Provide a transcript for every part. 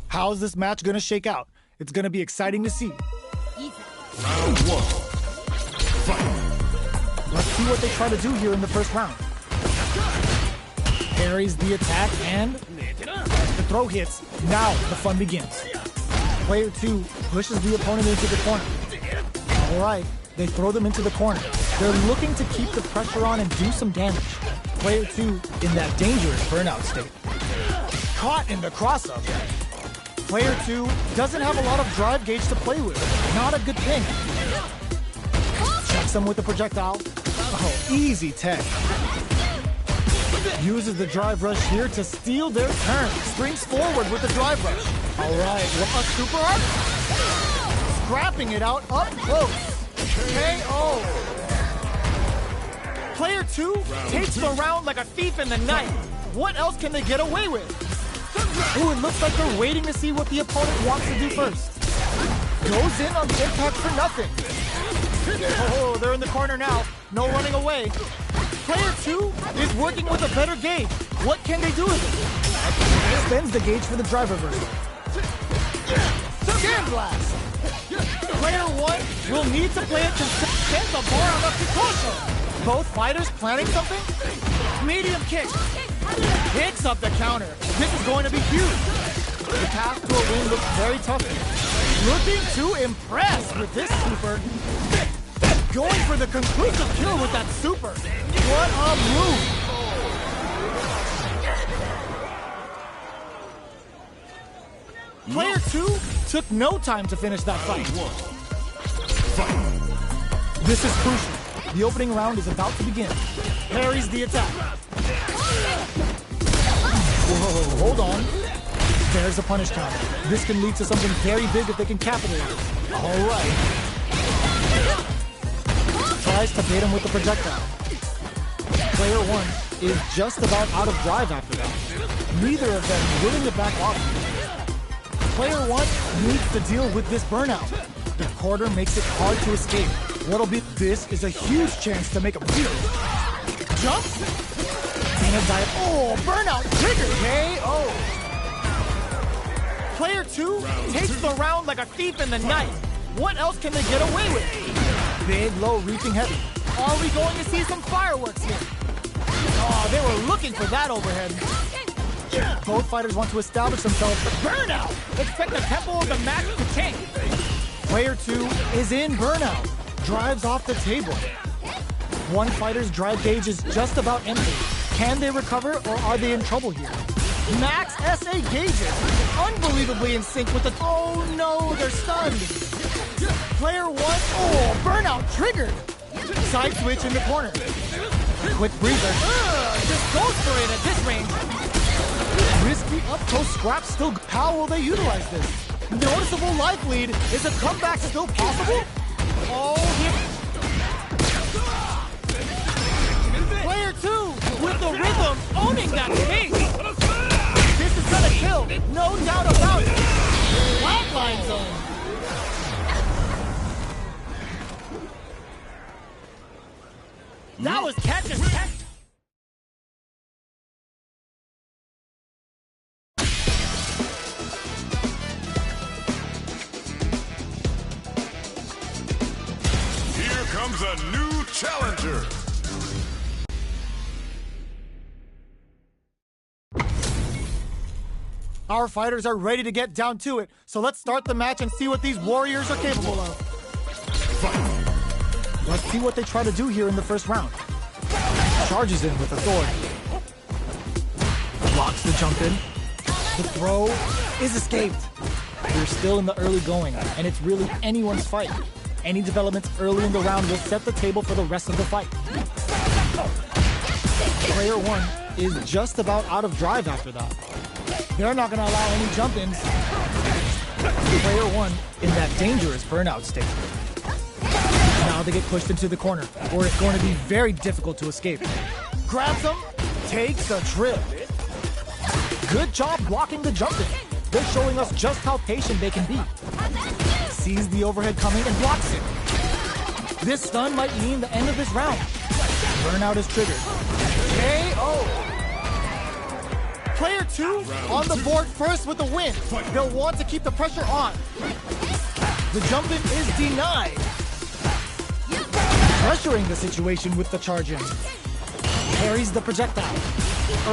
How's this match gonna shake out? It's gonna be exciting to see. Round 1. Fight. Let's see what they try to do here in the first round. Parries the attack and the throw hits. Now the fun begins. Player 2 pushes the opponent into the corner. All right, they throw them into the corner. They're looking to keep the pressure on and do some damage. Player 2 in that dangerous burnout state. Caught in the cross-up. Player 2 doesn't have a lot of drive gauge to play with. Not a good thing. Checks him with a projectile. Oh, easy tech. Uses the drive rush here to steal their turn. Springs forward with the drive rush. All right, a super arc. Scrapping it out up close. KO. Player 2 takes the round like a thief in the night. What else can they get away with? Ooh, it looks like they're waiting to see what the opponent wants to do first. Goes in on the impact for nothing. Oh, they're in the corner now. No running away. Player 2 is working with a better gauge. What can they do with it? Spends the gauge for the drive reversal. Sand blast. Player 1 will need to play it to send the bar on up to close. Both fighters planning something? Medium kick. Picks up the counter. This is going to be huge. The path to a win looks very tough. Looking to impress with this super. Going for the conclusive kill with that super. What a move. Player 2 took no time to finish that fight. This is crucial. The opening round is about to begin. Parries the attack. Whoa, hold on. There's a punish counter. This can lead to something very big if they can capitalize. All right. Tries to bait him with the projectile. Player 1 is just about out of drive after that. Neither of them willing to back off. Player 1 needs to deal with this burnout. The quarter makes it hard to escape. What'll be this is a huge chance to make a beat. Jump. Oh, burnout trigger. KO. Player 2 takes the round like a thief in the night. What else can they get away with? Big, low, reaching heavy. Are we going to see some fireworks here? Oh, they were looking for that overhead. Both fighters want to establish themselves. Burnout! Expect the tempo of the match to change. Player 2 is in burnout. Drives off the table. One fighter's drive gauge is just about empty. Can they recover or are they in trouble here? Max SA gauges. Unbelievably in sync with the... Oh no, they're stunned. Player 1, oh, burnout triggered. Side switch in the corner. Quick breather. Just goes for it at this range. Risky up-close scrap still. How will they utilize this? Noticeable life lead. Is a comeback still possible? Oh, Player 2 with the rhythm owning that pace. This is gonna kill, no doubt about it. Flatline zone. That was catch and catch. Here comes a new challenger. Our fighters are ready to get down to it, so let's start the match and see what these warriors are capable of. Let's see what they try to do here in the first round. Charges in with authority. Blocks the jump in. The throw is escaped. We're still in the early going, and it's really anyone's fight. Any developments early in the round will set the table for the rest of the fight. Player 1 is just about out of drive after that. They're not going to allow any jump-ins. Player 1 in that dangerous burnout state. Now they get pushed into the corner, where it's going to be very difficult to escape. Grabs them, takes a trip. Good job blocking the jump-in. They're showing us just how patient they can be. Sees the overhead coming and blocks it. This stun might mean the end of this round. Burnout is triggered. KO. Player 2 on the board first with the win. They'll want to keep the pressure on. The jump in is denied. Pressuring the situation with the charge in. Parries the projectile.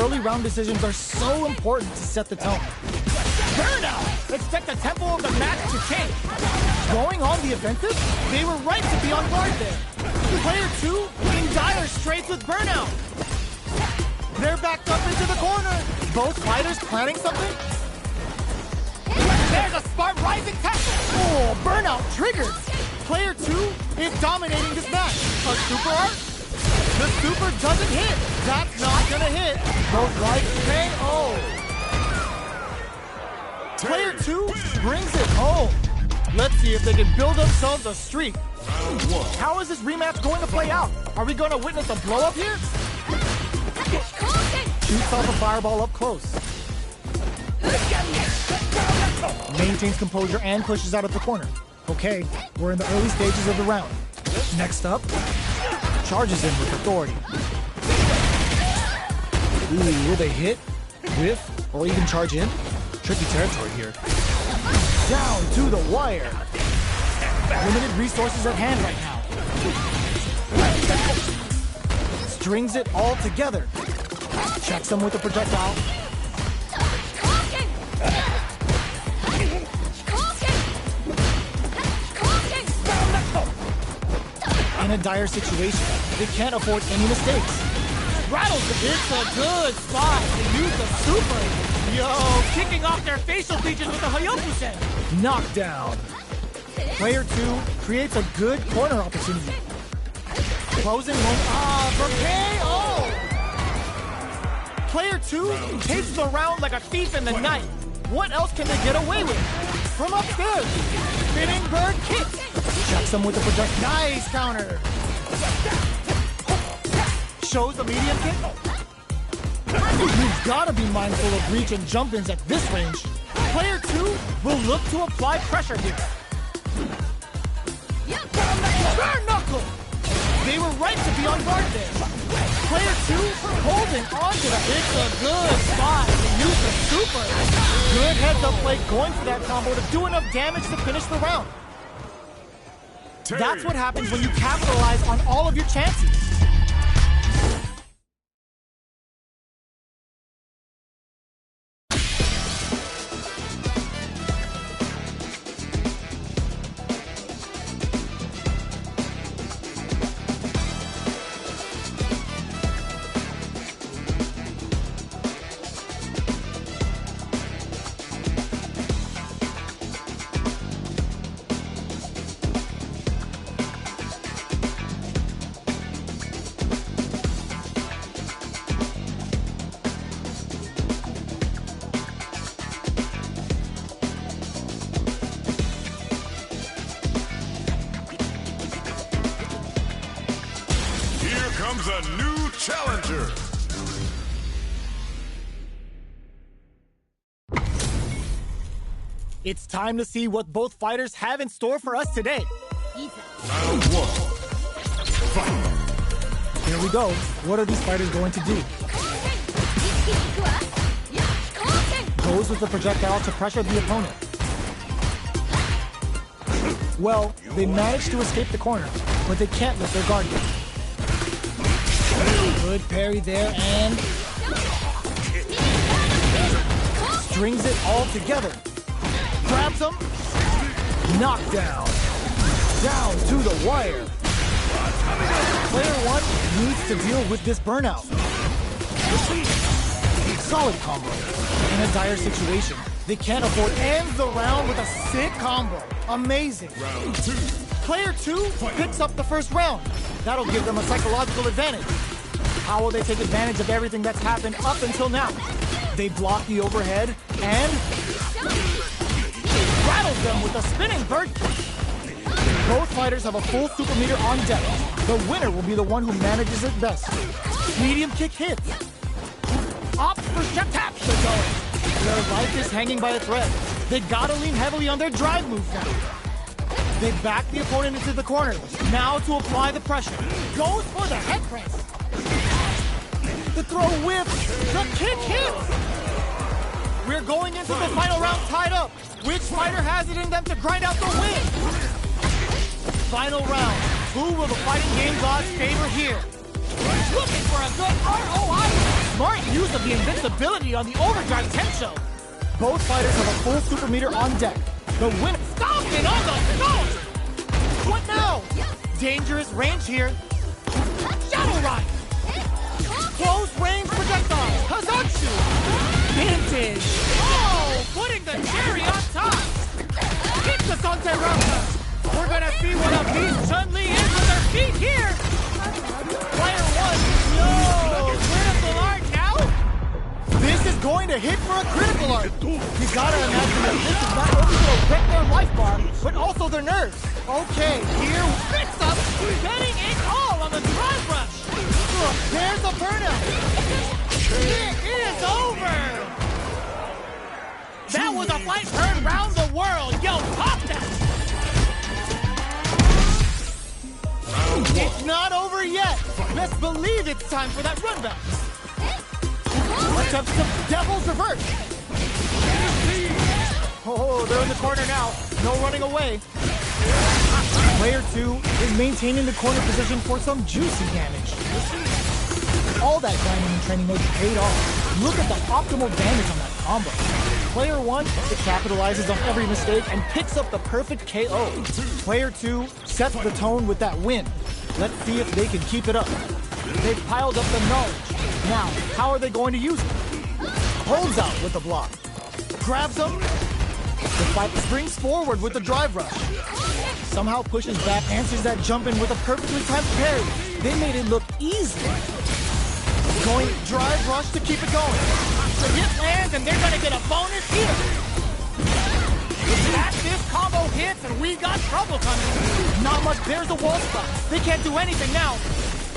Early round decisions are so important to set the tone. Burnout! Expect the tempo of the match to change. Going on the offensive, they were right to be on guard there. Player 2 in dire straits with Burnout. They're backed up into the corner. Both fighters planning something? There's a spark rising tech. Oh, Burnout triggered. Player 2 is dominating this match. A super art? The super doesn't hit. That's not gonna hit. Both lights KO. Player 2 brings it home. Let's see if they can build themselves a streak. How is this rematch going to play out? Are we going to witness a blow-up here? Shoots off a fireball up close. Maintains composure and pushes out of the corner. Okay, we're in the early stages of the round. Next up, charges in with authority. Ooh, will they hit, whiff, or even charge in? Tricky territory here. Down to the wire. Limited resources at hand right now. Strings it all together. Checks them with a projectile. In a dire situation, they can't afford any mistakes. Rattles the It's a good spot to use the super. Yo, kicking off their facial features with the Hayokusen. Knockdown. Player 2 creates a good corner opportunity. Closing moment. For KO! Player 2 takes the round like a thief in the night. What else can they get away with? From upstairs. Spinning bird kick. Checks him with a project. Nice counter. Shows a medium kick. You've got to be mindful of reach and jump-ins at this range. Player 2 will look to apply pressure here. Bare knuckle! They were right to be on guard there. Player 2 holding on to the. It's a good spot to use the super. Good heads-up play going for that combo to do enough damage to finish the round. That's what happens when you capitalize on all of your chances. Comes a new challenger. It's time to see what both fighters have in store for us today. Round 1. Fight. Here we go. What are these fighters going to do? Goes with the projectile to pressure the opponent. Well, they managed to escape the corner, but they can't let their guard down. Good parry there and strings it all together. Grabs him. Knockdown. Down to the wire. Player 1 needs to deal with this burnout. Solid combo. In a dire situation, they can't afford ends the round with a sick combo. Amazing. Round 2. Player 2 picks up the first round. That'll give them a psychological advantage. How will they take advantage of everything that's happened up until now? They block the overhead and rattles them with a spinning bird kick. Both fighters have a full super meter on deck. The winner will be the one who manages it best. Medium kick hits. Opts for step taps to go. Their life is hanging by a thread. They gotta lean heavily on their drive moves now. They back the opponent into the corner. Now to apply the pressure. Goes for the head press. The throw whips. The kick hits. We're going into the final round tied up. Which fighter has it in them to grind out the win? Final round. Who will the fighting game gods favor here? Looking for a good ROI. Smart use of the invincibility on the overdrive Tencho. Both fighters have a full super meter on deck. The winner stomping on the nose. What now? Dangerous range here. Shadow Ride. Close range projectile. Kazatsu. Vintage. Oh, putting the cherry on top. Keep the Sante Rampa. We're gonna see what a beast Chun-Li is with her feet here. Player one. No. Critical art now? This is going to hit for a critical art. You gotta imagine that this is not only going to wreck their life bar, but also their nerves. Okay, here, fix up. Betting it all on the drive rush. Look, there's a burnout. It is over. That was a fight heard round the world. Yo, pop that. It's not over yet. Best believe it's time for that run back. Attempt some devil's reverse. Oh, they're in the corner now. No running away. Player 2 is maintaining the corner position for some juicy damage. All that grinding and training mode paid off. Look at the optimal damage on that combo. Player 1, it capitalizes on every mistake and picks up the perfect KO. Player 2 sets the tone with that win. Let's see if they can keep it up. They've piled up the knowledge. Now, how are they going to use it? Holds out with the block. Grabs him. The fight springs forward with the drive rush. Somehow pushes back, answers that jump in with a perfectly timed parry. They made it look easy. Going drive rush to keep it going. The hit lands and they're gonna get a bonus here. As this combo hits and we got trouble coming. Not much, there's a wall spot. They can't do anything now.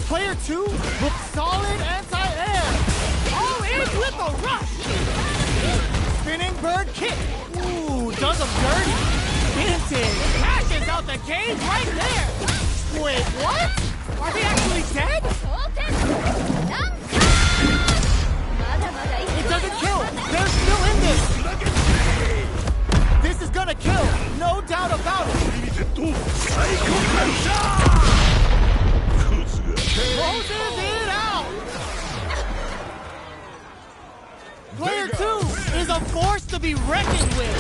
Player 2 with solid anti-air. All in with the rush. Spinning bird kick. Ooh, does him dirty. Vintage. Cashes out the cage right there. Wait, what? Are they actually dead? It doesn't kill. They're still in this. This is gonna kill. No doubt about it. Closes it out. Player 2 is a force to be reckoned with.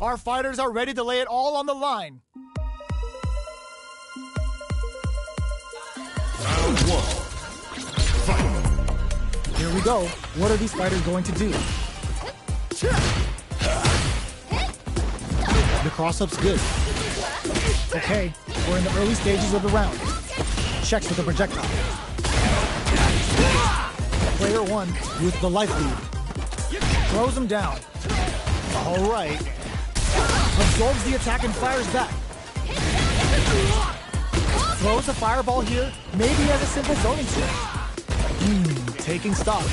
Our fighters are ready to lay it all on the line. Round 1. Fight. Here we go. What are these fighters going to do? The cross-up's good. Okay, we're in the early stages of the round. Checks with the projectile. Player 1 with the life lead. Throws him down. All right. Absorbs the attack and fires back. Throws a fireball here, maybe as a simple zoning shift. Taking stock.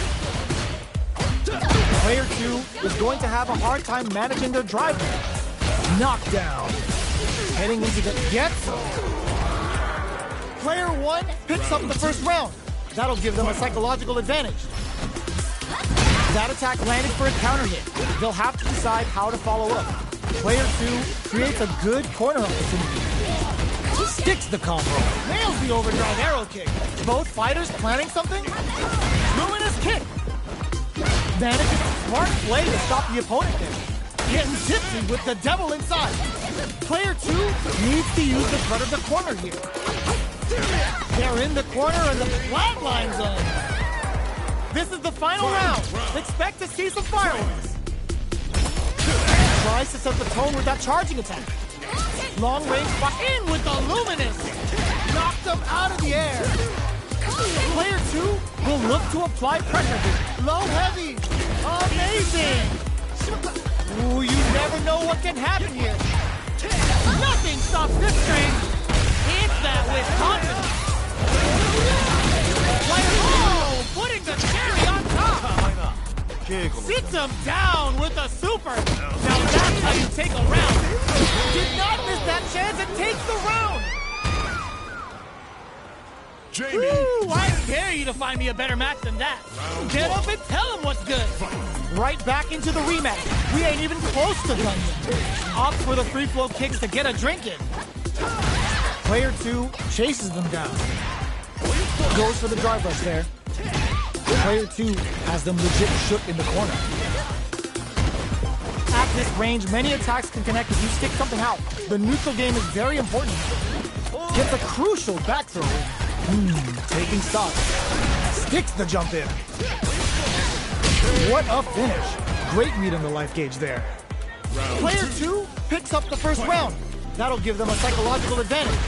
Player 2 is going to have a hard time managing their drive. Knockdown. Heading into the Getso. Player 1 picks up the first round. That'll give them a psychological advantage. That attack landed for a counter hit. They'll have to decide how to follow up. Player 2 creates a good corner opportunity. Sticks the combo. Nails the overdrive arrow kick. Both fighters planning something? Ruinous kick. Manages a smart play to stop the opponent there. Getting tipsy with the devil inside. Player 2 needs to use the threat of the corner here. They're in the corner in the flatline zone. This is the final round. Expect to see some fireworks. Tries to set the tone with that charging attack. Long range spot in with the luminous. Knocked them out of the air. Player 2 will look to apply pressure here. Low heavy. Amazing. Ooh, you never know what can happen here. Nothing stops this train. Hit that with confidence. Putting the cherry on top. Sits him down with a super. Now that's how you take a round. Did not miss that chance and takes the round. Jamie. Ooh, I dare you to find me a better match than that. Get up and tell him what's good. Right back into the rematch. We ain't even close to done yet. Opts for the free flow kicks to get a drink in. Player 2 chases them down. Goes for the drive rush there. Player 2 has them legit shook in the corner. At this range, many attacks can connect if you stick something out. The neutral game is very important. Gets a crucial back throw. Taking stock. Sticks the jump in. What a finish. Great meat on the life gauge there. Player 2 picks up the first round. That'll give them a psychological advantage.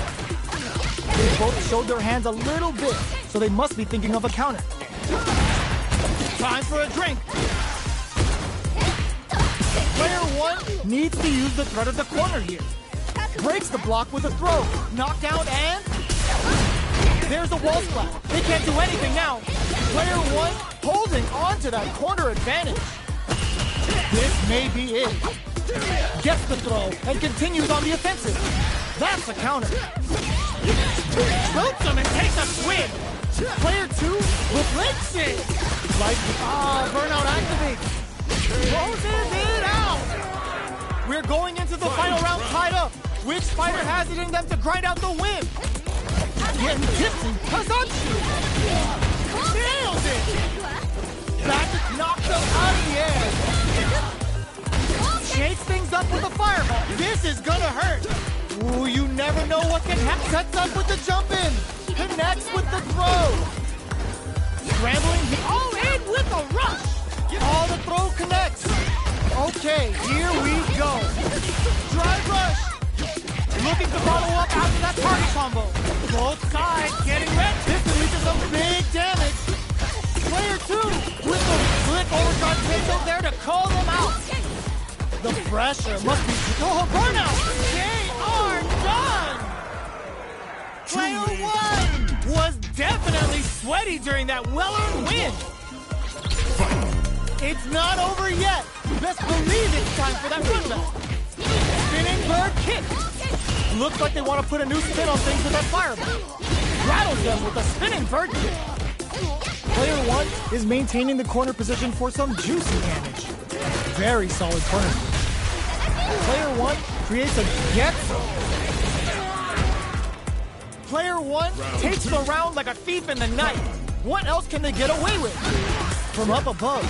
They both showed their hands a little bit, so they must be thinking of a counter. Time for a drink. Player 1 needs to use the threat of the corner here. Breaks the block with a throw. Knockdown and... there's a wall splat. They can't do anything now. Player 1 holding on to that corner advantage. This may be it. Gets the throw and continues on the offensive. That's a counter. Boots him and takes a swing. Player 2 reflects it. Burnout activates. Closes it out. We're going into the final round tied up. Which fighter has it in them to grind out the win? Getting tipsy. Kazanshi. Nails it. Back knocks them out of the air. Shakes things up with a fireball. This is gonna hurt. Ooh, you never know what can happen. Sets up with the jump in. Connects with the throw. Scrambling. In with a rush. All the throw connects. Okay, here we go. Drive rush. Looking to follow up after that target combo. Both sides getting ready. This can lead to some big damage. Player 2 with the slick overdrive pistol there to call them out. The pressure must be... oh, burnout! They are done! Player 1 was definitely sweaty during that well-earned win. It's not over yet. Best believe it's time for that run back. Spinning bird kick. Looks like they want to put a new spin on things with that fireball. Rattles them with a spinning bird kick. Player 1 is maintaining the corner position for some juicy damage. Very solid corner. Player 1 creates a get zone. Player 1 takes the round like a thief in the night. What else can they get away with? From up above.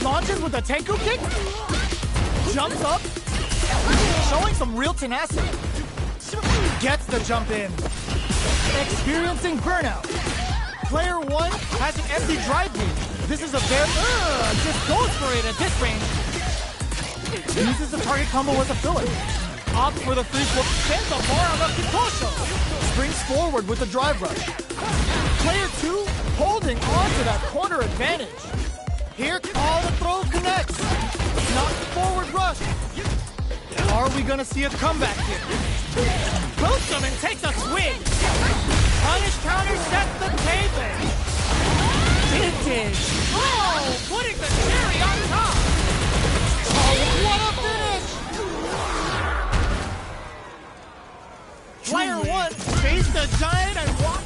Launches with a Tenku kick. Jumps up. Showing some real tenacity. Gets the jump in. Experiencing burnout. Player 1 has an empty drive gauge. This is a very... just goes for it at this range. Uses the target combo as a filler. Opts for the free flip. Sends the bar on the Kikosho. Springs forward with the drive rush. Player 2 holding on to that corner advantage. Here, all the throw connects. Not forward rush. Are we gonna see a comeback here? Boots him and takes a swing. Punish counter sets the table. Vintage. Oh, putting the cherry on top. Oh, what a finish. Player 1 faced the giant and walked.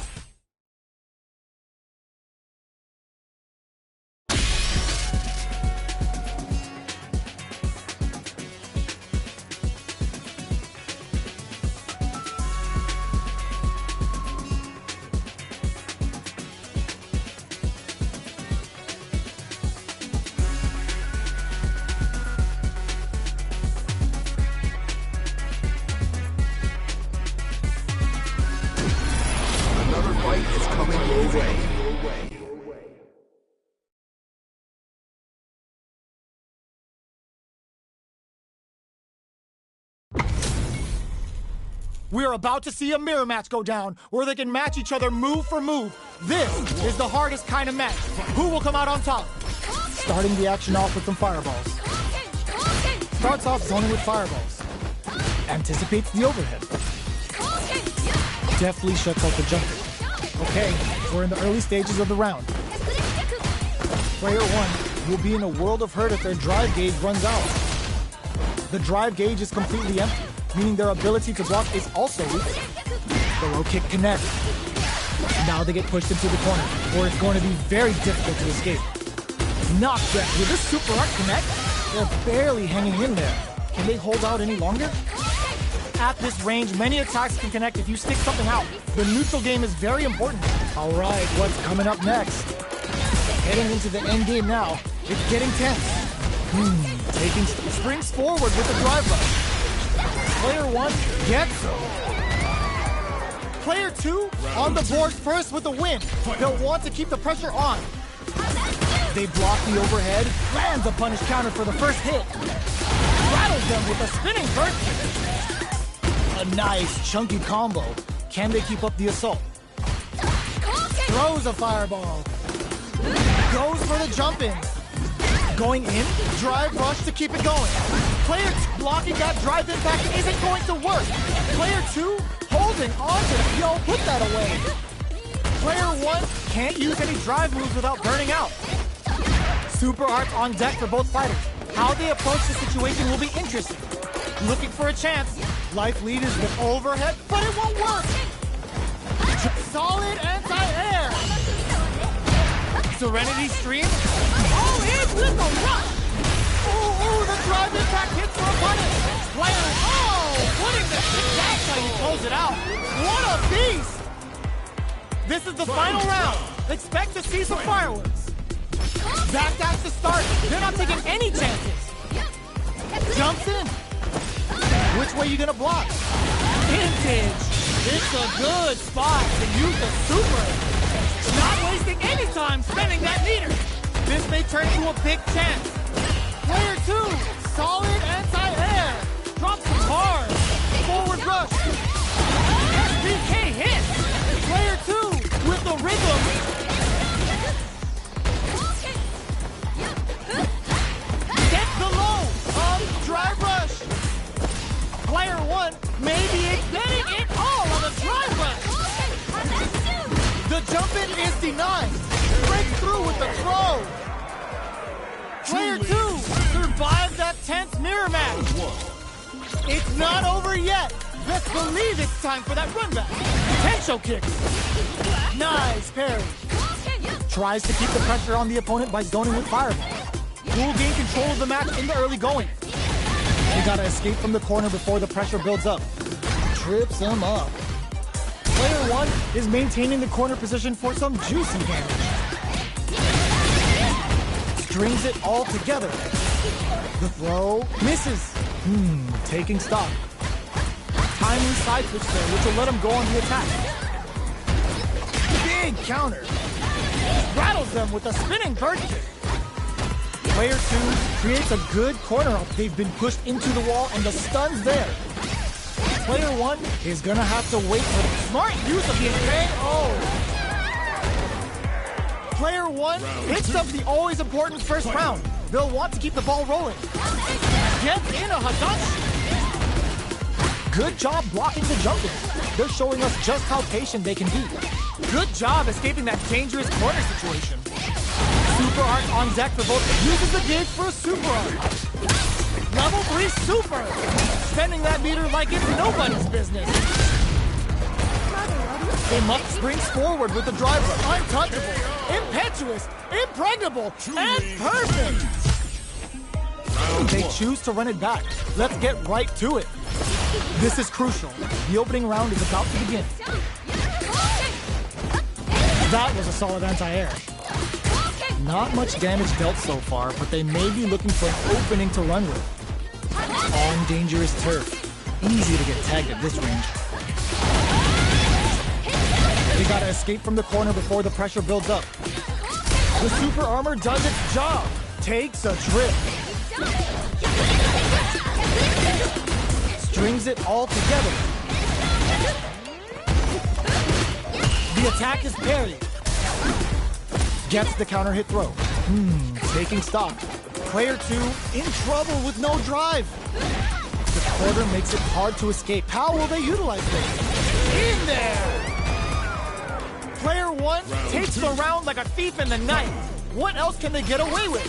way. We're about to see a mirror match go down, where they can match each other move for move. This is the hardest kind of match. Who will come out on top? Starting the action off with some fireballs. Starts off zoning with fireballs. Anticipates the overhead. Deftly shuts out the jumper. Okay, we're in the early stages of the round. Player 1 will be in a world of hurt if their drive gauge runs out. The drive gauge is completely empty, meaning their ability to block is also weak. The low kick connects. Now they get pushed into the corner, where it's going to be very difficult to escape. Knockback. Will this super art connect? They're barely hanging in there. Can they hold out any longer? At this range, many attacks can connect if you stick something out. The neutral game is very important. All right, what's coming up next? Heading into the end game now. It's getting tense. Taking springs forward with the drive rush. Player 1 gets him. Player 2 on the board first with the win. They'll want to keep the pressure on. They block the overhead, lands a punish counter for the first hit. Rattles them with a spinning bird kick. A nice chunky combo. Can they keep up the assault? Throws a fireball. Goes for the jump in. Going in, drive rush to keep it going. Player 2 blocking that drive impact isn't going to work. Player 2 holding on to it. Yo, put that away. Player 1 can't use any drive moves without burning out. Super arts on deck for both fighters. How they approach the situation will be interesting. Looking for a chance. Life lead is with overhead, but it won't work. Solid anti-air. Serenity Stream. Oh, in with the rush. Ooh, the drive impact hits for a punish. Player, putting the that's how you close it out. What a beast. This is the final round. Expect to see some fireworks. That's the start. They're not taking any chances. Jumps in. Which way you gonna block? Vintage. It's a good spot to use the super. Not wasting any time spending that meter. This may turn into a big chance. Player 2, solid anti-air. Drops the hard. Forward rush. SBK hit. Player 2 with the rhythm. Get the low of drive rush. Player 1 may be getting it all on the drive rush. The jump in is denied. Breaks through with the throw. Player 2 survived that tense mirror match. It's not over yet. Best believe it's time for that run back. Potential kick. Nice parry. Tries to keep the pressure on the opponent by zoning with fireball. Will gain control of the match in the early going. They gotta escape from the corner before the pressure builds up. Trips him up. Player 1 is maintaining the corner position for some juicy damage. Strings it all together. The throw misses. Taking stock. Timely side switch there, which will let him go on the attack. Big counter. Rattles them with a spinning bird kick. Player 2 creates a good corner up. They've been pushed into the wall and the stun's there. Player 1 is gonna have to wait for the smart use of the KO. Player 1 picks up the always important first round. They'll want to keep the ball rolling. Gets in a Hadashi. Good job blocking the jump in. They're showing us just how patient they can be. Good job escaping that dangerous corner situation. Super art on deck for both. Uses the gauge for a super art. Level 3 super. Spending that meter like it's nobody's business. They must springs forward with the drive rush. Untouchable, impetuous, impregnable, and perfect. They choose to run it back. Let's get right to it. This is crucial. The opening round is about to begin. That was a solid anti-air. Not much damage dealt so far, but they may be looking for an opening to run with. On dangerous turf. Easy to get tagged at this range. They gotta escape from the corner before the pressure builds up. The super armor does its job. Takes a trip. Strings it all together. The attack is parried. Gets the counter hit throw. Taking stock. Player 2 in trouble with no drive. The quarter makes it hard to escape. How will they utilize this? In there! Player 1 takes the round like a thief in the night. What else can they get away with?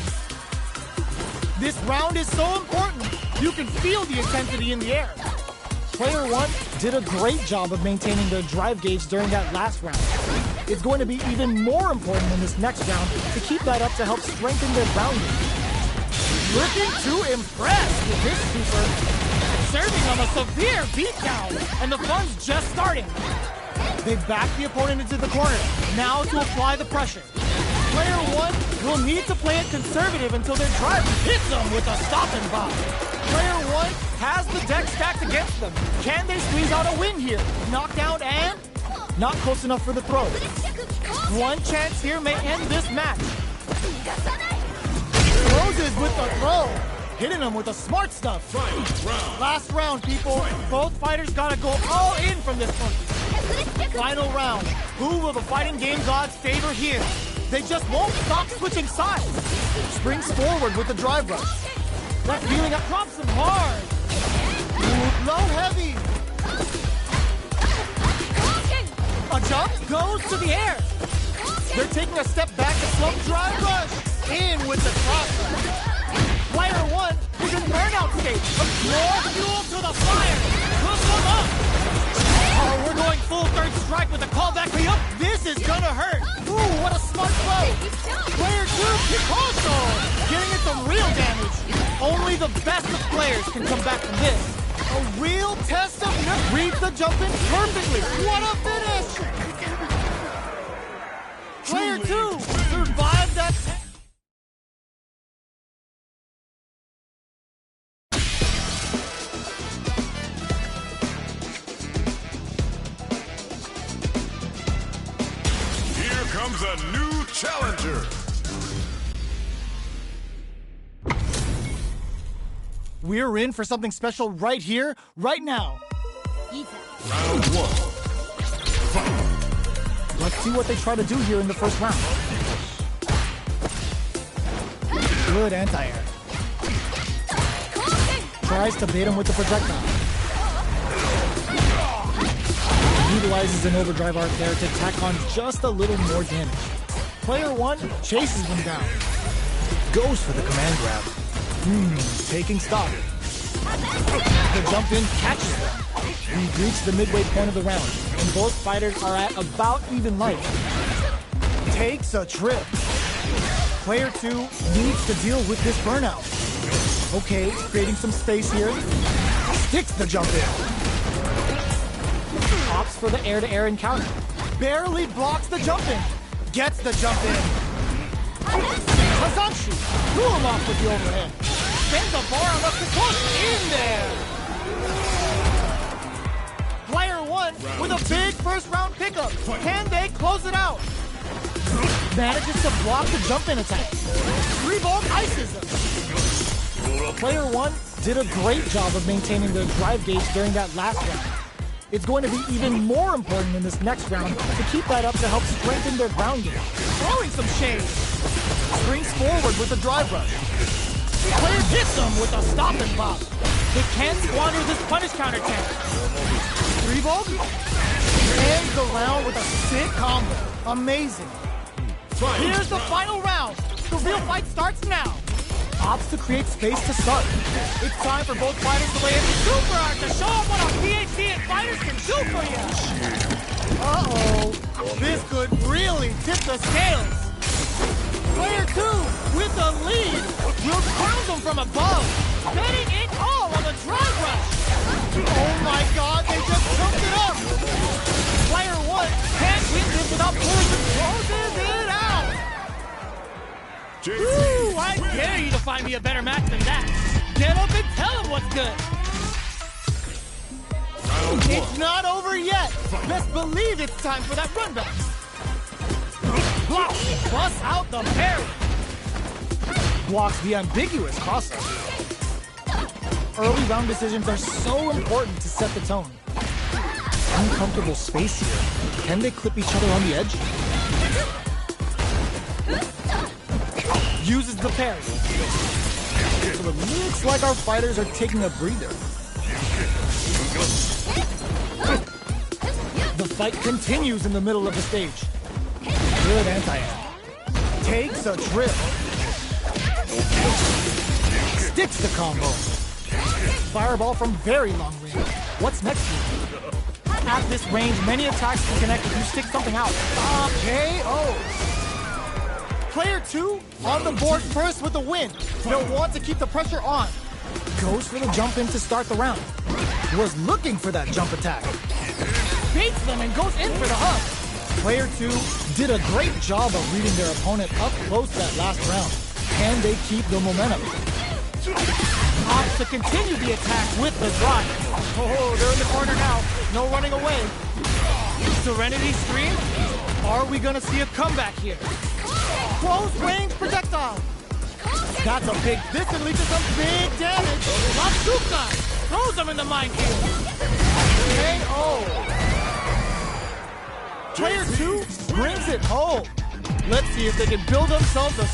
This round is so important. You can feel the intensity in the air. Player 1 did a great job of maintaining their drive gauge during that last round. It's going to be even more important in this next round to keep that up to help strengthen their grounding. Looking to impress with his super, serving them a severe beatdown, and the fun's just starting. They back the opponent into the corner, now to apply the pressure. Player 1 will need to play it conservative until their driver hits them with a stop and bop. Player 1 has the deck stacked against them. Can they squeeze out a win here? Knockdown and not close enough for the throw. One chance here may end this match. Closes with the throw. Hitting them with the smart stuff. Last round, people. Both fighters gotta go all in from this one. Final round. Who will the fighting game gods favor here? They just won't stop switching sides. Springs forward with the drive rush. That feeling up drops him hard. Low heavy. A jump goes to the air. They're taking a step back to slump drive rush. In with the cross. Player 1 is in burnout state. More fuel to the fire. Hook them up. Oh, we're going full third strike with a callback up. This is gonna hurt. Ooh, what a smart throw. Player 2, Picasso, getting it some real damage. Only the best of players can come back from this. A real test of nerve. Reads the jump in perfectly. What a finish. Player 2 survived that. Comes a new challenger. We're in for something special right here, right now. Round 1. Fight. Let's see what they try to do here in the first round. Good anti-air. Tries to bait him with the projectile. Utilizes an overdrive arc there to tack on just a little more damage. Player 1 chases him down. Goes for the command grab. Taking stock. The jump in catches them. We've reached the midway point of the round, and both fighters are at about even life. Takes a trip. Player 2 needs to deal with this burnout. Okay, creating some space here. Sticks the jump in. Opts for the air-to-air encounter. Barely blocks the jump in. Gets the jump in. Kazanshi threw him off with the overhead. Sends the bar on up to close. In there. Player 1 with a big first round pickup. Can they close it out? Manages to block the jump in attack. 3-volt ices them. Player 1 did a great job of maintaining their drive gauge during that last round. It's going to be even more important in this next round to keep that up to help strengthen their grounding. Throwing some shade. Springs forward with a drive rush. Player hits them with a stop and pop. They can't squander this punish counter attack. 3-volt. Ends the round with a sick combo. Amazing. Here's the final round. The real fight starts now. Opts to create space to start. It's time for both fighters to lay in the super art to show them what a PhD in fighters can do for you. Uh-oh. This could really tip the scales. Player 2 with the lead will crown them from above, betting it all on the drive rush. Oh my God, they just jumped it up. Player 1 can't win this without pulling the closes it out. Woo! I dare you to find me a better match than that. Get up and tell him what's good. Round It's not over yet. Best believe it's time for that run back. Block. Bust out the parry. Blocks the ambiguous crossover. Early round decisions are so important to set the tone. Uncomfortable space here. Can they clip each other on the edge? Uses the parry. So it looks like our fighters are taking a breather. The fight continues in the middle of the stage. Good anti-air. Takes a trip. Sticks the combo. Fireball from very long range. What's next here? At this range, many attacks can connect if you stick something out. KO! Player 2 on the board first with the win. They'll want to keep the pressure on. Goes for the jump in to start the round. Was looking for that jump attack. Baits them and goes in for the hug. Player 2 did a great job of reading their opponent up close that last round. Can they keep the momentum? Opts to continue the attack with the drive. Oh, they're in the corner now. No running away. Serenity Stream? Are we gonna see a comeback here? Close range projectile. That's a big, this can lead to some big damage. Matsuka throws him in the mind field. KO. Player 2 brings it home. Let's see if they can build themselves a...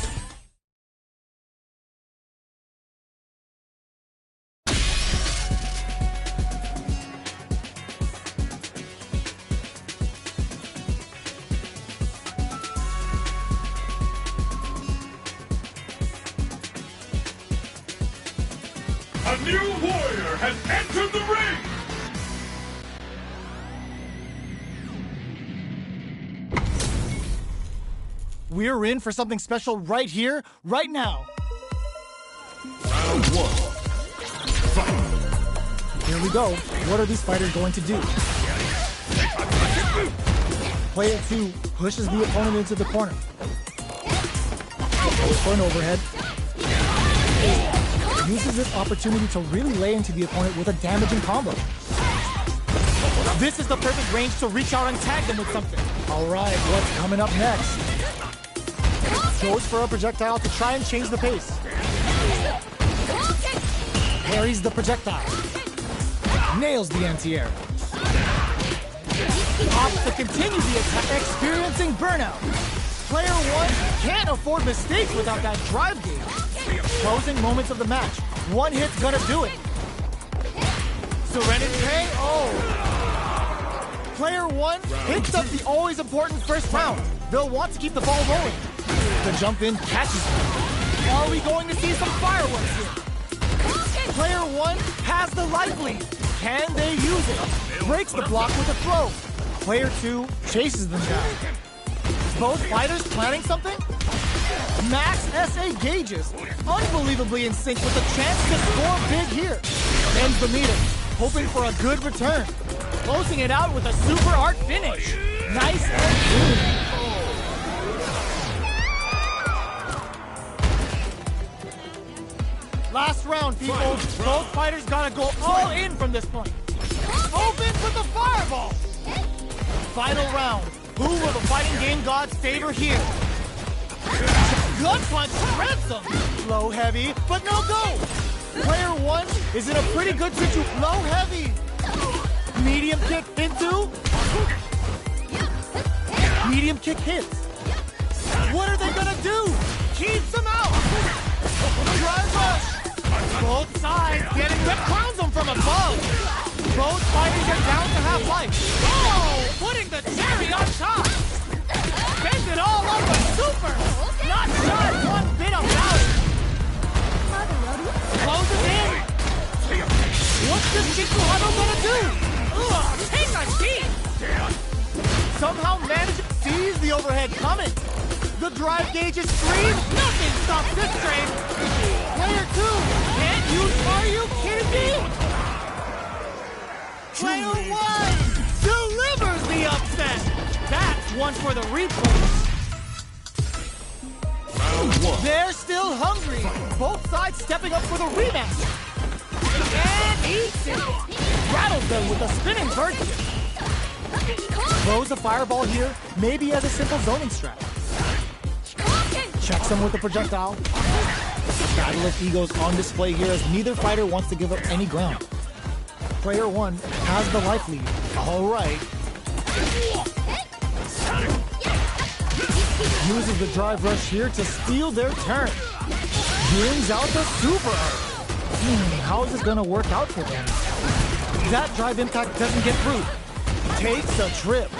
A new warrior has entered the ring! We're in for something special right here, right now. Round 1. Fight! Here we go. What are these fighters going to do? Player 2 pushes the opponent into the corner. Goes for an overhead. Uses this opportunity to really lay into the opponent with a damaging combo. This is the perfect range to reach out and tag them with something. All right, what's coming up next? Goes for a projectile to try and change the pace. Parries the projectile. Nails the anti-air. Opts to continue the attack, experiencing burnout. Player 1 can't afford mistakes without that drive gauge. Closing moments of the match. One hit's gonna do it. Serenity KO. Player 1 hits up the always important first round. They'll want to keep the ball rolling. The jump in catches them. Are we going to see some fireworks here? Player 1 has the life lead. Can they use it? Breaks the block with a throw. Player 2 chases them down. Both fighters planning something? Max SA gauges, unbelievably in sync with a chance to score big here. Ends the meter, hoping for a good return. Closing it out with a super art finish. Nice and clean. Last round, people. Both fighters gotta go all in from this point. Opens with the fireball. Final round. Who will the fighting game gods favor here? Gut punch ransom. Low heavy, but no go. Player 1 is in a pretty good situation. Low heavy. Medium kick into. Medium kick hits. What are they gonna do? Keeps him out. Drive rush. Both sides getting the crowns them from above. Both fighters are down to half life. Oh, putting the cherry on top. Bends it all over super. Not shy one bit about it. Closes in. What's this Kikuhano gonna do? Ugh, take a seat. Somehow manages to seize the overhead coming. The drive gauge is free. Nothing stops this train. Player 2 can't use. Are you kidding me? Player 1 delivers the upset. That's one for the replay. Round 1. They're still hungry. Both sides stepping up for the rematch. And eats it. Rattles them with a spinning bird kick. Throws a fireball here, maybe as a simple zoning strat. Checks them with a projectile. Battle of egos on display here as neither fighter wants to give up any ground. Player 1 has the life lead. All right. Uses the drive rush here to steal their turn. Brings out the super art. How is this gonna work out for them? That drive impact doesn't get through. Takes a trip.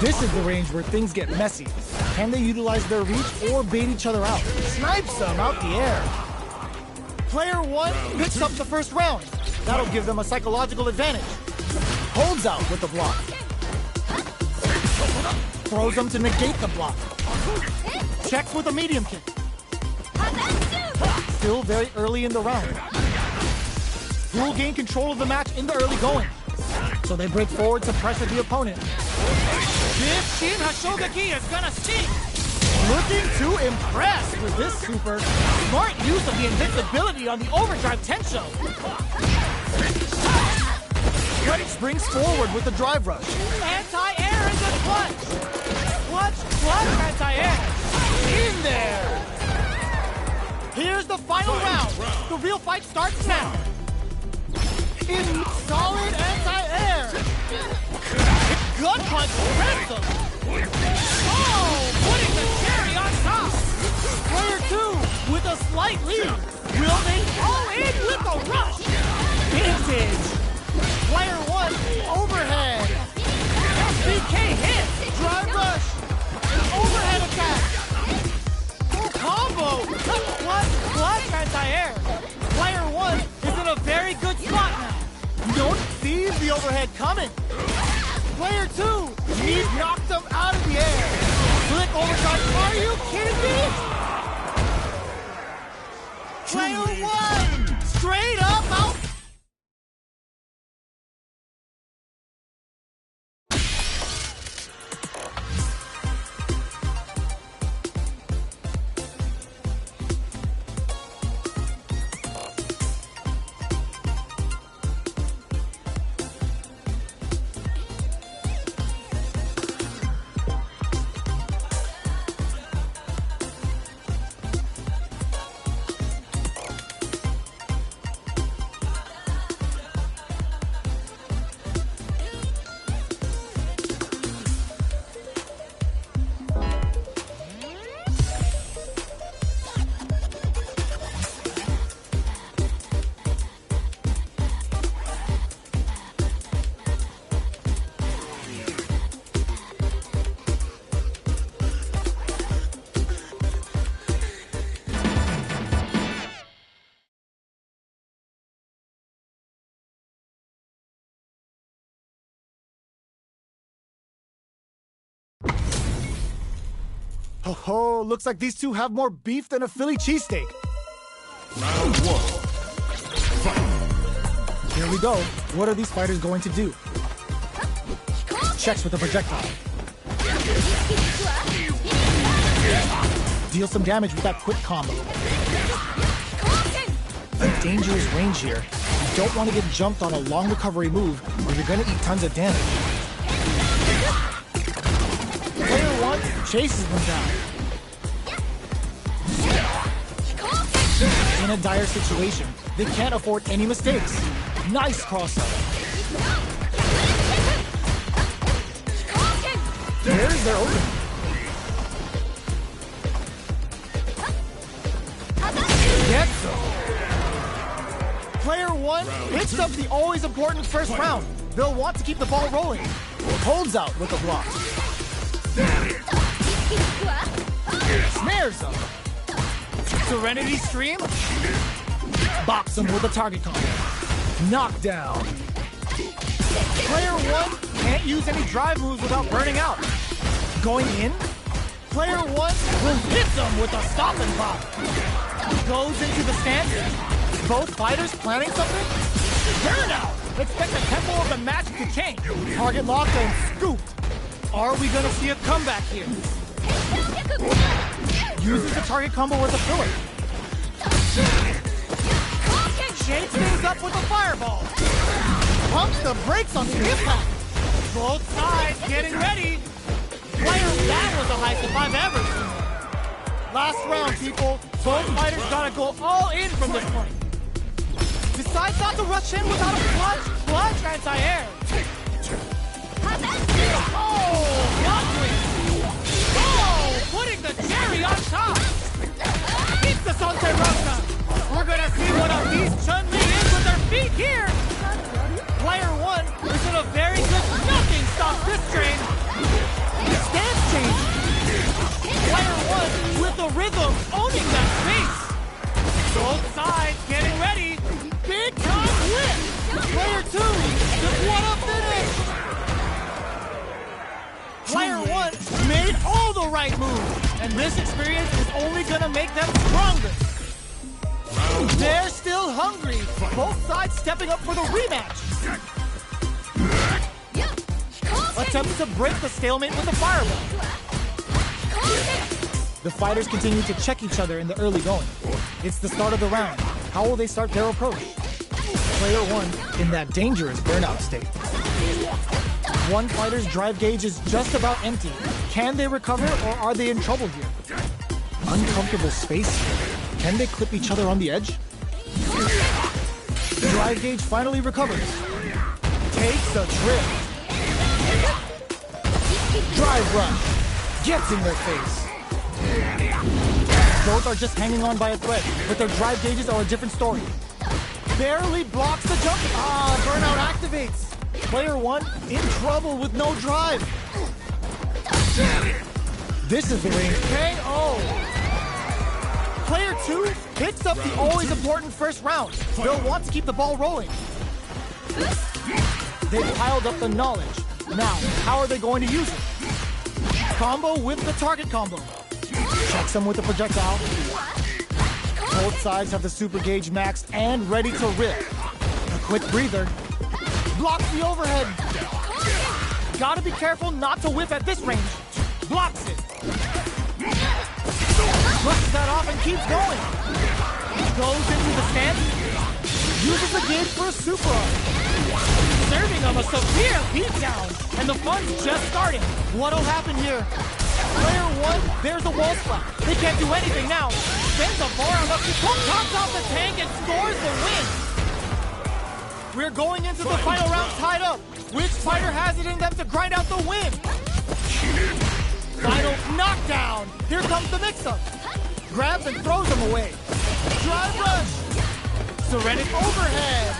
This is the range where things get messy. Can they utilize their reach or bait each other out? Snipes them out the air. Player 1 picks up the first round. That'll give them a psychological advantage. Holds out with the block. Throws them to negate the block. Checks with a medium kick. Still very early in the round. Who will gain control of the match in the early going? So they break forward to pressure the opponent. This Shin Hashogaki is gonna sting! Looking to impress with this super. Smart use of the invincibility on the overdrive Tensho. Ready springs forward with the drive rush. Anti-air is a clutch! Clutch, anti-air! In there! Here's the final round. The real fight starts now. In solid anti-air. Gut punch spreads them. Oh, putting the cherry on top. Player 2 with a slight lead. Will they go in with a rush? Vintage. Player 1 overhead. SBK hit. Drive rush. Overhead attack. Combo! Clutch anti-air! Player 1 is in a very good spot now. Don't see the overhead coming. Player 2, he knocked him out of the air. Flick overdrive, are you kidding me? Player 1, straight up out. Oh, looks like these two have more beef than a Philly cheesesteak. Round 1. Fight. Here we go. What are these fighters going to do? Checks with the projectile. Deal some damage with that quick combo. A dangerous range here. You don't want to get jumped on a long recovery move or you're going to eat tons of damage. Player 1 chases them down. In a dire situation, they can't afford any mistakes. Nice cross-up. There's their opening. Gets them. Player 1 picks up the always important first round. They'll want to keep the ball rolling. Holds out with a block. Snares them. Serenity Stream. Box them with a target combo. Knockdown. Player 1 can't use any drive moves without burning out. Going in. Player 1 will hit them with a stop and pop. Goes into the stance. Both fighters planning something? Burnout! Expect the tempo of the match to change. Target locked and scooped. Are we gonna see a comeback here? Uses the target combo with a filler. Shakes things up with a fireball. pumps the brakes on the impact. Both sides getting ready. That was the highest I've ever seen. Last round, people. Both fighters gotta go all in from this point. Decides not to rush in without a clutch anti-air. Oh, block twist. Oh, putting the cherry on top. It's the Sunset Rosa. We're gonna see what of these Chun-Li is with her feet here. Player one is in a very good nothing stops this train. Stance change. Player one with the rhythm owning that space. Both sides getting ready. Big time whip. Player two just what a finish. Player one made all the right moves, and this experience is only gonna make them stronger. They're still hungry. Both sides stepping up for the rematch. Attempts to break the stalemate with a fireball. The fighters continue to check each other in the early going. It's the start of the round. How will they start their approach? Player one in that dangerous burnout state. One fighter's drive gauge is just about empty. Can they recover or are they in trouble here? Uncomfortable space here. Can they clip each other on the edge? Drive gauge finally recovers. Takes a trip. Drive rush. Gets in their face. Both are just hanging on by a thread, but their drive gauges are a different story. Barely blocks the jump. Burnout activates. Player one in trouble with no drive. This is the range KO. Player two picks up the always important first round. They'll want to keep the ball rolling. They've piled up the knowledge. Now, how are they going to use it? Combo with the target combo. Checks them with the projectile. Both sides have the super gauge maxed and ready to rip. A quick breather. Blocks the overhead. Gotta be careful not to whip at this range. Blocks it. Flips that off and keeps going. Goes into the stance. Uses the gauge for a super arm. Serving them a severe beatdown. And the fun's just starting. What'll happen here? Player one, there's a wall splat. They can't do anything now. Sends a forearm up to tops off the tank and scores the win. We're going into the final round tied up. Which fighter has it in them to grind out the win? Final knockdown. Here comes the mix-up. Grabs and throws him away. Drive rush. Serenic overhead.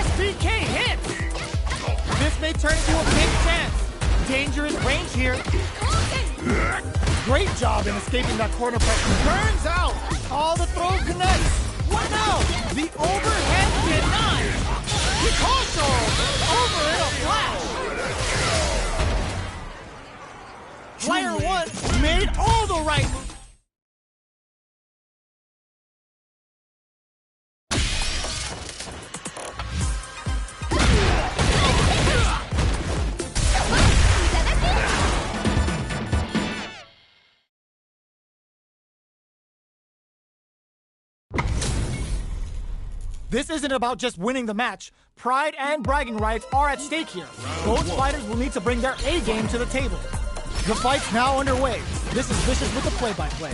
SPK hits. This may turn into a big chance. Dangerous range here. Great job in escaping that corner pressure. Burns out. All the throws connect. What now? The overhead denied. Picasso over in a flash. Player one made all the right moves. This isn't about just winning the match. Pride and bragging rights are at stake here. Both fighters will need to bring their A game to the table. The fight's now underway. This is Vicious with the play-by-play.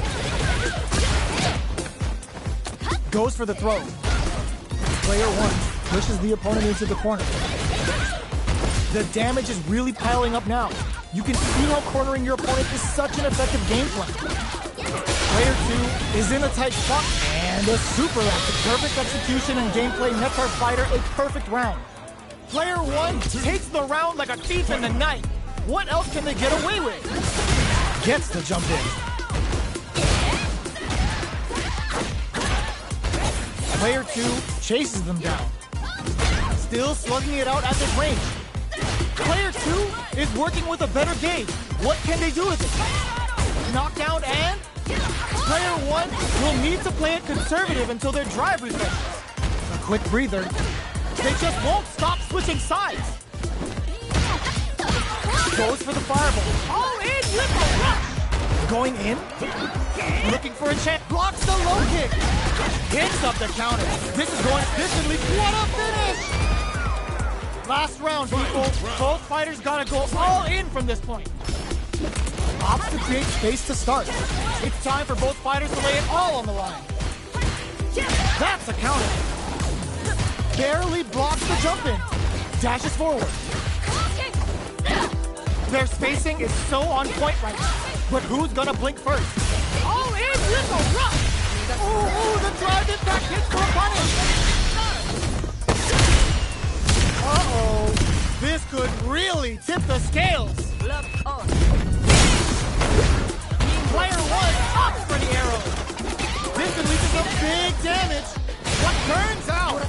Goes for the throw. Player one pushes the opponent into the corner. The damage is really piling up now. You can see how cornering your opponent is such an effective game plan. Player two is in a tight spot and a super active. Perfect execution and gameplay nets our fighter a perfect round. Player one takes the round like a thief in the night. What else can they get away with? Gets the jump in. Player two chases them down. Still slugging it out at this range. Player two is working with a better gauge. What can they do with it? Knockdown and player one will need to play it conservative until their drive refreshes. A quick breather. They just won't stop switching sides. Goes for the fireball. All in with a rush. Going in. Looking for a chance. Blocks the low kick. Hits up the counter. This is going efficiently. What a finish! Last round, people. Both fighters gotta go all in from this point. Opts to create space to start. It's time for both fighters to lay it all on the line. That's a counter. Barely blocks the jump in. Dashes forward. Their spacing is so on point right now. But who's gonna blink first? All in with a rush. Ooh, the drive impact hits for a punish. Uh-oh. This could really tip the scales. Player one opts for the arrow. This unleashes some big damage. What turns out?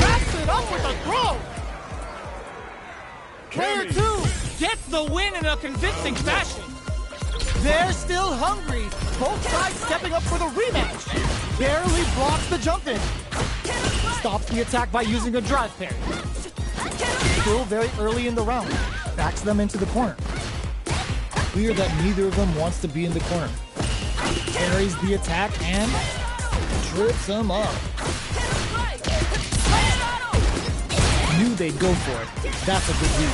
Wraps it up with a throw. Player two gets the win in a convincing fashion. They're still hungry. Both sides stepping up for the rematch. Barely blocks the jump in. Stops the attack by using a drive parry. Still very early in the round. Backs them into the corner. Clear that neither of them wants to be in the corner. Parries the attack and trips him up. Knew they'd go for it. That's a good read.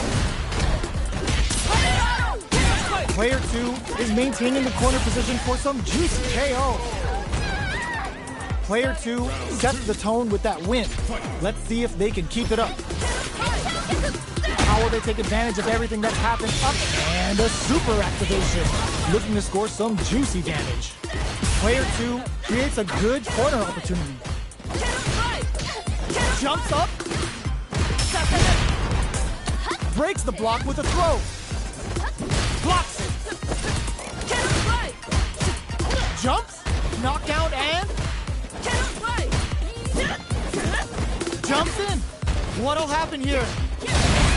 Player two is maintaining the corner position for some juicy KO. Player two sets the tone with that win. Let's see if they can keep it up. How will they take advantage of everything that's happened up? And a super activation. Looking to score some juicy damage. Player two creates a good corner opportunity. Jumps up. Breaks the block with a throw. Blocks it. Jumps. Knockdown and... jumps in. What'll happen here?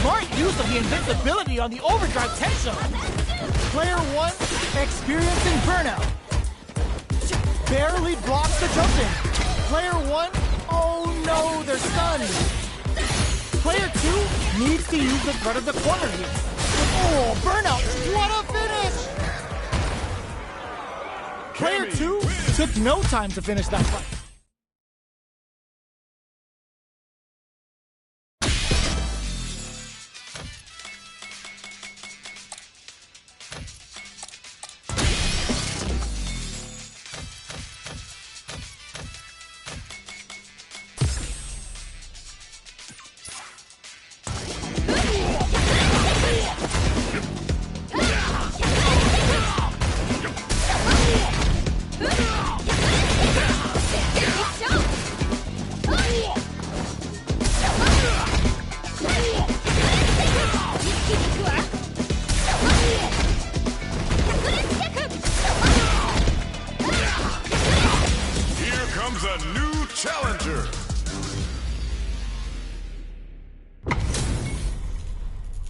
Smart use of the invincibility on the overdrive tension. Player one experiencing burnout. Barely blocks the jump in. Player one, oh no, they're stunned. Player two needs to use the threat of the corner here. Oh, burnout, what a finish! Player two took no time to finish that fight.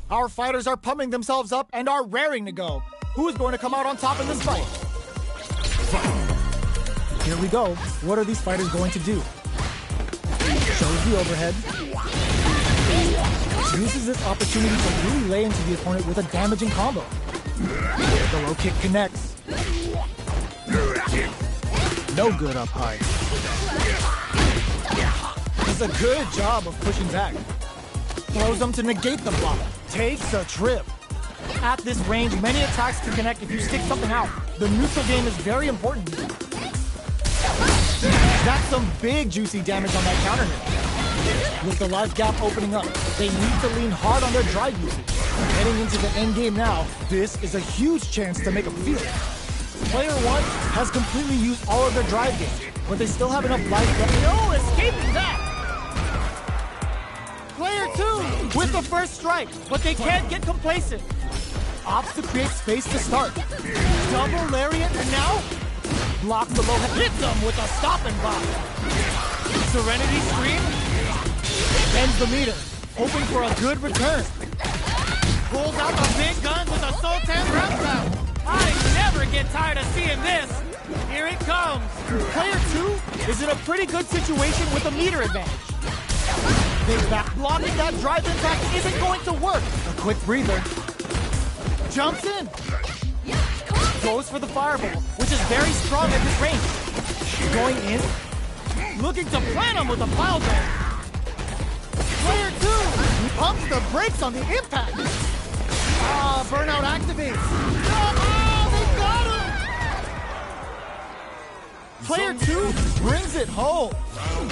Our fighters are pumping themselves up and are raring to go. Who's going to come out on top in this fight? Here we go. What are these fighters going to do? Shows the overhead. Uses this opportunity to really lay into the opponent with a damaging combo. The low kick connects. No good up high. Does a good job of pushing back. Throws them to negate the block. Takes a trip. At this range, many attacks can connect if you stick something out. The neutral game is very important. That's some big juicy damage on that counter hit. With the life gap opening up, they need to lean hard on their drive usage. Heading into the end game now, this is a huge chance to make them feel it. Player one has completely used all of their drive games, but they still have enough life left. No escaping that! Player two with the first strike, but they can't get complacent. Opts to create space to start. Double lariat and now blocks the low head. Hits them with a stop and block. Serenity Scream ends the meter, hoping for a good return. Pulls out the big guns with a Sultan round. I never get tired of seeing this. Here it comes. Player two is in a pretty good situation with a meter advantage. Big back blocking that drive impact isn't going to work. A quick breather. Jumps in. Goes for the fireball, which is very strong at this range. Going in. Looking to plant him with a pile drive. Player two breaks on the impact. Ah, burnout activates. Oh, they got him! Player 2 brings it home.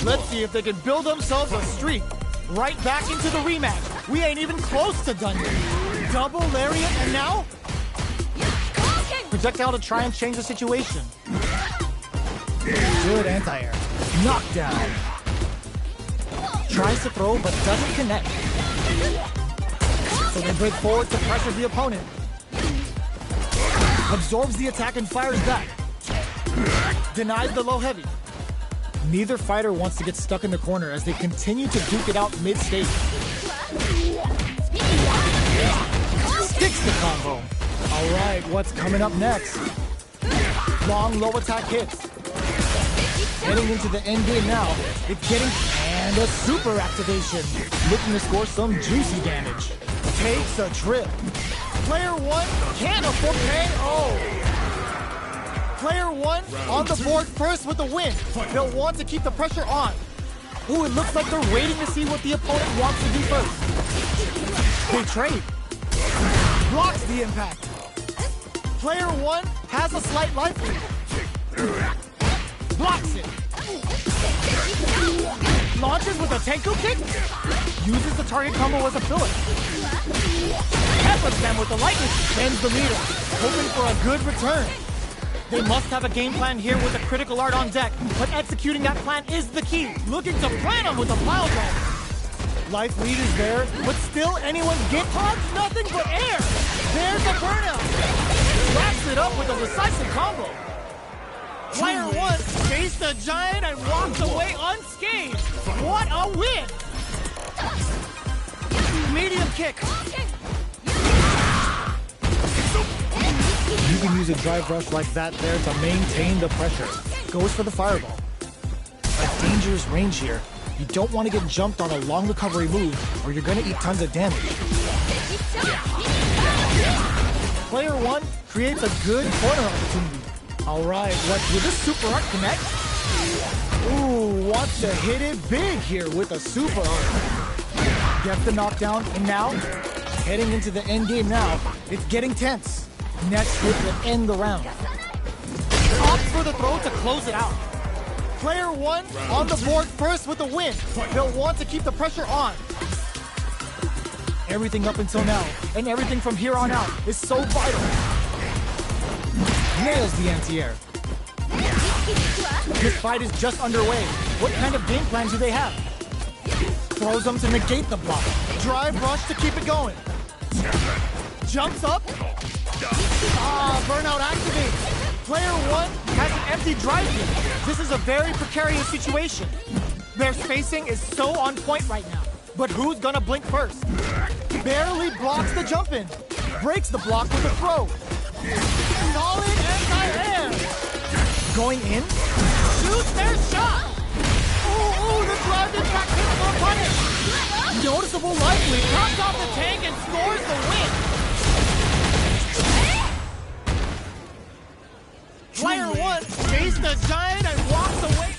Let's see if they can build themselves a streak. Right back into the rematch. We ain't even close to done yet. Double lariat, and now? Projectile to try and change the situation. Good anti-air. Knockdown. Tries to throw, but doesn't connect. So they break forward to pressure the opponent. Absorbs the attack and fires back. Denies the low heavy. Neither fighter wants to get stuck in the corner as they continue to duke it out mid-stage. Sticks the combo. All right, what's coming up next? Long low attack hits. Heading into the end game now. It's getting... and a super activation. Looking to score some juicy damage. Takes a trip. Player 1 can't afford pain. Oh. Player 1 on the board first with the win. They'll want to keep the pressure on. Ooh, it looks like they're waiting to see what the opponent wants to do first. They trade. Blocks the impact. Player 1 has a slight life lead. Blocks it. Launches with a Tenku kick. Uses the target combo as a filler. Peppers them with the lightning. Bends the meter. Hoping for a good return. They must have a game plan here with a critical art on deck, but executing that plan is the key. Looking to plan them with a pile drive. Life lead is there, but still anyone's get pods, nothing but air. There's a burnout. Wraps it up with a decisive combo. Player 1 faced the giant and walked away unscathed. What a win! Medium kick. You can use a drive rush like that there to maintain the pressure. Goes for the fireball. A dangerous range here. You don't want to get jumped on a long recovery move or you're going to eat tons of damage. Player 1 creates a good corner opportunity. All right, what's with the super art connect? Ooh, wants to hit it big here with a super art. Gets the knockdown, and now, heading into the end game now, it's getting tense. Next hit will end the round. Opts for the throw to close it out. Player 1 on the board first with the win. They'll want to keep the pressure on. Everything up until now, and everything from here on out is so vital. Nails the anti-air. This fight is just underway. What kind of game plan do they have? Throws them to negate the block. Drive rush to keep it going. Jumps up. Ah, burnout activates. Player 1 has an empty drive beam. This is a very precarious situation. Their spacing is so on point right now. But who's gonna blink first? Barely blocks the jump in. Breaks the block with a throw. Solid anti-air. Going in. Shoots their shot. Ooh, the drive impact hits for a punish. Noticeable life lead. Knocks off the tank and scores the win. Player 1 faced the giant and walks away.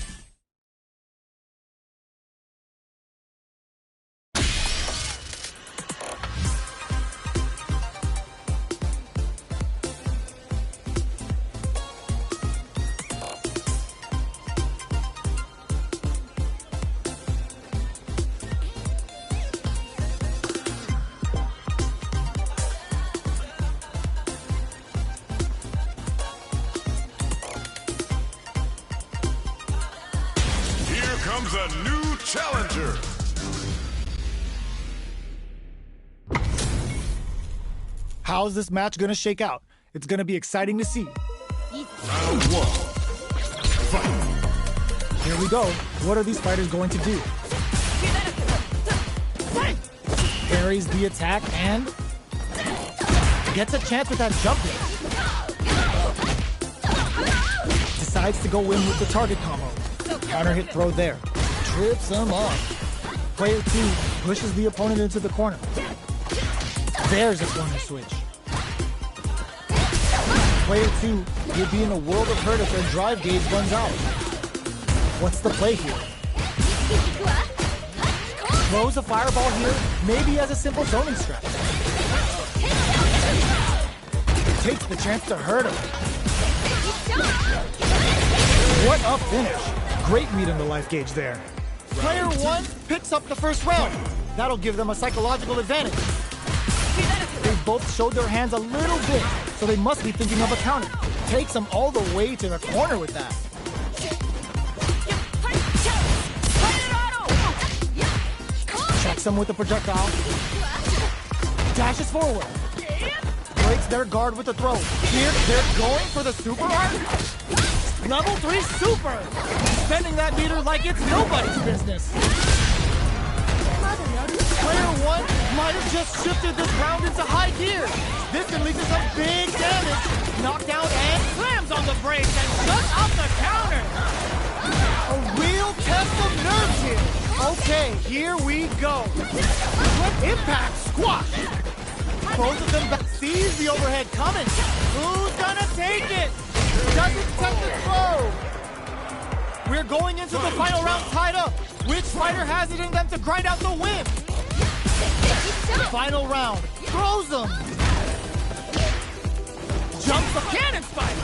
Comes a new challenger. How's this match gonna shake out? It's gonna be exciting to see. Round 1. Fight. Here we go. What are these fighters going to do? Parries the attack and gets a chance with that jump in. Decides to go in with the target combo. Counter hit throw there. Trips him off. Player 2 pushes the opponent into the corner. There's a corner switch. Player 2 will be in a world of hurt if their drive gauge runs out. What's the play here? Throws a fireball here, maybe as a simple zoning strat. Takes the chance to hurt him. What a finish. Great read on the life gauge there. Player 1 picks up the first round. That'll give them a psychological advantage. They both showed their hands a little bit, so they must be thinking of a counter. Takes them all the way to the corner with that. Checks them with the projectile. Dashes forward. Breaks their guard with the throw. Here, they're going for the super art. Level 3 super! Spending that meter like it's nobody's business. Player 1 might have just shifted this round into high gear. This can lead to some big damage. Knockdown and slams on the brakes and shuts out the counter. A real test of nerves here. Okay, here we go. Quick impact squash. Both of them sees the overhead coming. Who's gonna take it? Doesn't touch the throw. We're going into the final round tied up. Which fighter has it in them to grind out the win? Final round. Throws them. Jumps the cannon spider.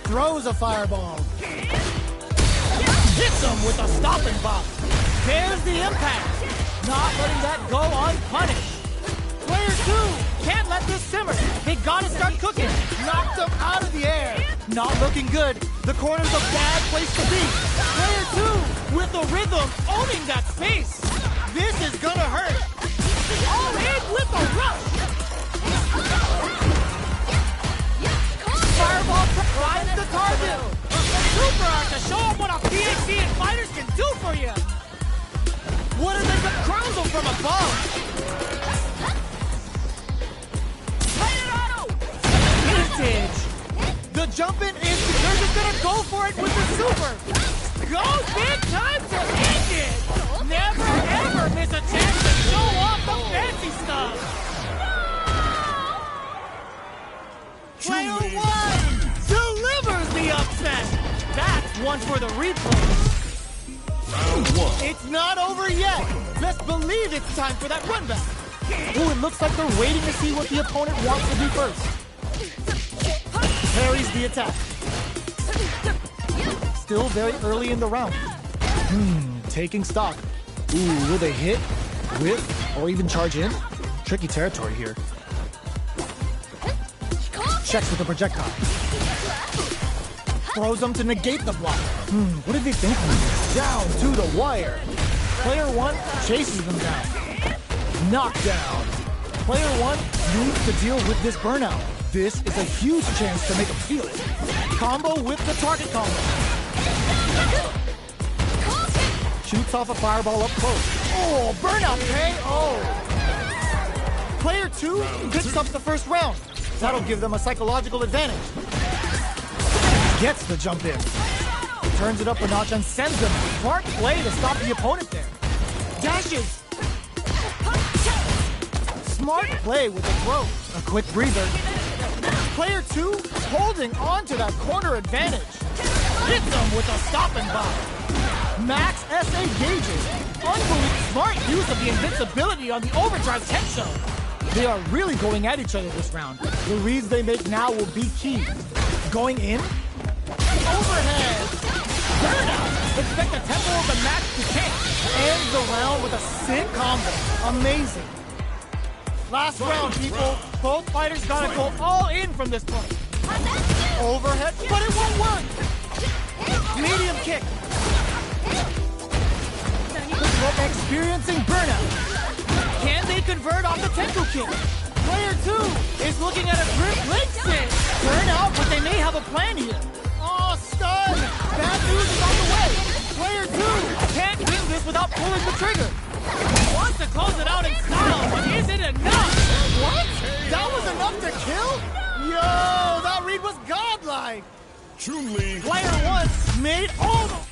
Throws a fireball. Hits them with a stopping block. There's the impact. Not letting that go unpunished. Player 2 can't let this simmer. They gotta start cooking. Knocked them out of the air. Not looking good. The corner's a bad place to be. Player 2 with the rhythm, owning that space. This is gonna hurt. All in with a rush. Fireball finds the target. Super art to show them what a PhD and fighters can do for you. What if they could crown them from above? Vintage. The jump-in is they're just gonna go for it with the super. Go big time to end it. Never ever miss a chance to show off the fancy stuff. Player 1 delivers the upset. That's one for the replay. It's not over yet. Best believe it's time for that run back. Ooh, it looks like they're waiting to see what the opponent wants to do first. Parries the attack. Still very early in the round. Taking stock. Ooh, will they hit, whip, or even charge in? Tricky territory here. Checks with the projectile. Throws them to negate the block. What are they thinking? Down to the wire. Player 1 chases them down. Knockdown. Player 1 needs to deal with this burnout. This is a huge chance to make him feel it. Combo with the target combo. Shoots off a fireball up close. Oh, burnout KO. Player 2 picks up the first round. That'll give them a psychological advantage. Gets the jump in. Turns it up a notch and sends them. Smart play to stop the opponent there. Dashes. Smart play with the throw. A quick breather. Player 2 holding on to that corner advantage. Hits them with a stopping block. Max SA gauges. Unbelievable smart use of the invincibility on the overdrive tech show. They are really going at each other this round. The reads they make now will be key. Going in. Overhead. Burnout. Expect the tempo of the match to change. Ends the round with a sick combo. Amazing. Last round, people. Both fighters gotta go all in from this point. Overhead, but it won't work. Medium kick. Experiencing burnout. Can they convert off the tempo kick? Player 2 is looking at a grip leg sit. Burnout, but they may have a plan here. Oh, stun. Bad news is on the way. Player 2 can't win this without pulling the trigger. Wants to close it out in style, but is it enough? What? That was enough to kill? Yo, that read was godlike. Truly. Player 1 made all the